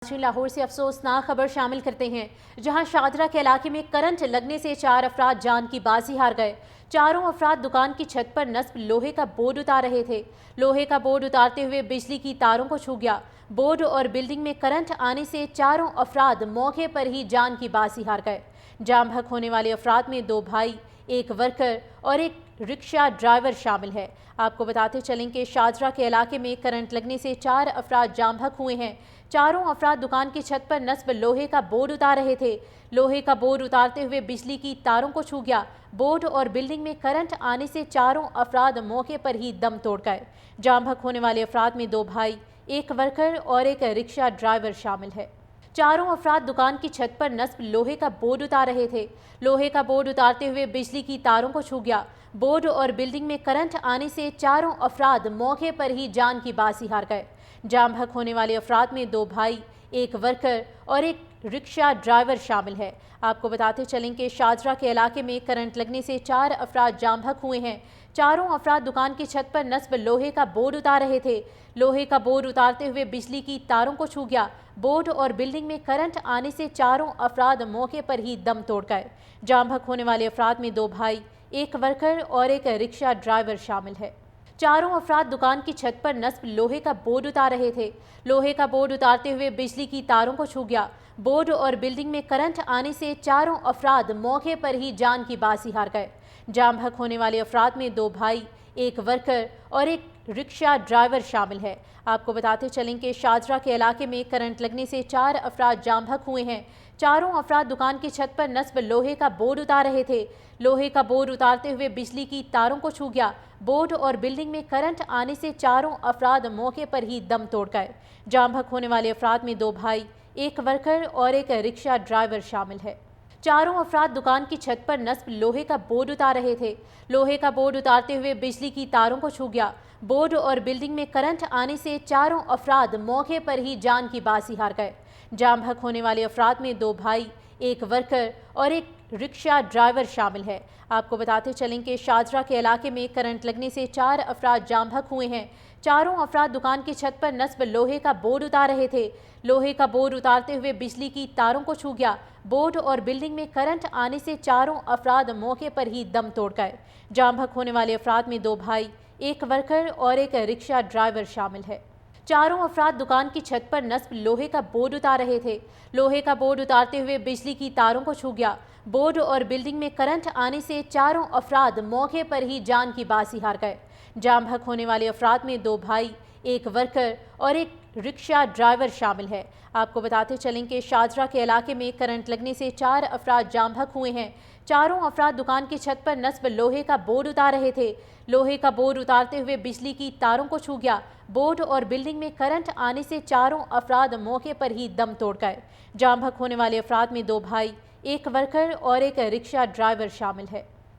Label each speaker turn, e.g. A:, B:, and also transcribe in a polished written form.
A: لاہور سے افسوسناک خبر شامل کرتے ہیں جہاں شادرہ کے علاقے میں کرنٹ لگنے سے 4 افراد جان کی بازی ہار گئے۔ چاروں افراد دکان کی چھت پر نصب لوہے کا بورڈ اتار رہے تھے۔ لوہے کا بورڈ اتارتے ہوئے بجلی کی تاروں کو چھو گیا۔ بورڈ اور بلڈنگ میں کرنٹ آنے سے چاروں افراد موقع پر ہی جان کی بازی ہار گئے۔ جام بحق ہونے والے افراد میں 2 بھائی، ایک ورکر اور ایک رکشہ ڈرائیور شامل ہے۔ آپ کو بتاتے چلیں کہ شادرہ کے علاقے میں کرنٹ لگنے سے 4 افراد جام بحق ہوئے ہیں۔ چاروں افراد دکان کی چھت پر نصب لوہے کا بورڈ اتار رہے تھے۔ لوہے کا بورڈ اتارتے ہوئے بجلی کی تاروں کو چھو گیا۔ بورڈ اور بلڈنگ میں کرنٹ آنے سے چاروں افراد موقع پر ہی دم توڑ گئے۔ جام بحق ہونے والے افراد میں 2 بھائی، ایک ورکر اور ایک رکشہ ڈرائیور شامل ہے۔ چاروں افراد دکان کی چھت پر نصب لوہے کا بورڈ اتار رہے تھے۔ لوہے کا بورڈ اتارتے ہوئے بجلی کی تاروں کو چھو گیا۔ بورڈ اور بلڈنگ میں کرنٹ آنے سے چاروں افراد موقع پر ہی جان کی بازی ہار گئے۔ جام بحق ہونے والے افراد میں 2 بھائی، ایک ورکر اور ایک رکشہ ڈرائیور شامل ہے۔ آپ کو بتاتے چلیں کہ شادرہ کے علاقے میں کرنٹ لگنے سے 4 افراد جام بحق ہوئے ہیں۔ چاروں افراد دکان کی چھت پر نصب لوہے کا بورڈ اتار رہے تھے۔ لوہے کا بورڈ اتارتے ہوئے بجلی کی تاروں کو چھو گیا۔ بورڈ اور بلڈنگ میں کرنٹ آنے سے چاروں افراد موقع پر ہی دم توڑ گئے۔ جام بحق ہونے والے افراد میں 2 بھائی، ایک ورکر اور ایک رکشہ ڈرائیور شامل ہے۔ چاروں افراد دکان کی چھت پر نصب لوہے کا بورڈ اتار رہے تھے۔ لوہے کا بورڈ اتارتے ہوئے بجلی کی تاروں کو چھو گیا۔ بورڈ اور بلڈنگ میں کرنٹ آنے سے چاروں افراد موقع پر ہی جان کی بازی ہار گئے۔ جام بحق ہونے والے افراد میں 2 بھائی، ایک ورکر اور ایک رکشہ ڈرائیور شامل ہے۔ آپ کو بتاتے چلیں کہ شادرہ کے علاقے میں کرنٹ لگنے سے 4 افراد جام بحق ہوئے ہیں۔ چاروں افراد دکان کی چھت پر نصب لوہے کا بورڈ اتار رہے تھے۔ لوہے کا بورڈ اتارتے ہوئے بجلی کی تاروں کو چھو گیا۔ بورڈ اور بلڈنگ میں کرنٹ آنے سے چاروں افراد موقع پر ہی دم توڑ گئے۔ جام بحق ہونے والے افراد میں 2 بھائی، ایک ورکر اور ایک رکشہ ڈرائیور شامل ہے۔ چاروں افراد دکان کی چھت پر نصب لوہے کا بورڈ اتار رہے تھے۔ لوہے کا بورڈ اتارتے ہوئے بجلی کی تاروں کو چھو گیا۔ بورڈ اور بلڈنگ میں کرنٹ آنے سے چاروں افراد موقع پر ہی جان کی بازی ہار گئے۔ جام بحق ہونے والے افراد میں 2 بھائی، ایک ورکر اور ایک رکشہ ڈرائیور شامل ہے۔ آپ کو بتاتے چلیں کہ شادرہ کے علاقے میں کرنٹ لگنے سے 4 افراد جام بحق ہوئے ہیں۔ چاروں افراد دکان کی چھت پر نصب لوہے کا بورڈ اتار رہے تھے۔ لوہے کا بورڈ اتارتے ہوئے بجلی کی تاروں کو چھو گیا۔ بورڈ اور بلڈنگ میں کرنٹ آنے سے چاروں افراد موقع پر ہی دم توڑ گئے۔ جام بحق ہونے والے افراد میں 2 بھائی، ایک ورکر اور ایک رکشہ ڈرائیور شامل ہے۔ چاروں افراد دکان کی چھت پر نصب لوہے کا بورڈ اتار رہے تھے۔ لوہے کا بورڈ اتارتے ہوئے بجلی کی تاروں کو چھو گیا۔ بورڈ اور بلڈنگ میں کرنٹ آنے سے چاروں افراد موقع پر ہی جان کی بازی ہار گئے۔ جام بحق ہونے والے افراد میں 2 بھائی، ایک ورکر اور ایک رکشہ ڈرائیور شامل ہے۔ آپ کو بتاتے چلیں کہ شادرہ کے علاقے میں کرنٹ لگنے سے 4 افراد جام بحق ہوئے ہیں۔ چاروں افراد دکان کی چھت پر نصب لوہے کا بورڈ اتار رہے تھے۔ لوہے کا بورڈ اتارتے ہوئے بجلی کی تاروں کو چھو گیا۔ بورڈ اور بلڈنگ میں کرنٹ آنے سے چاروں افراد موقع پر ہی دم توڑ گئے۔ جام بحق ہونے والے افراد میں 2 بھائی، ایک ورکر اور ایک رکشہ ڈرائیور شامل ہے۔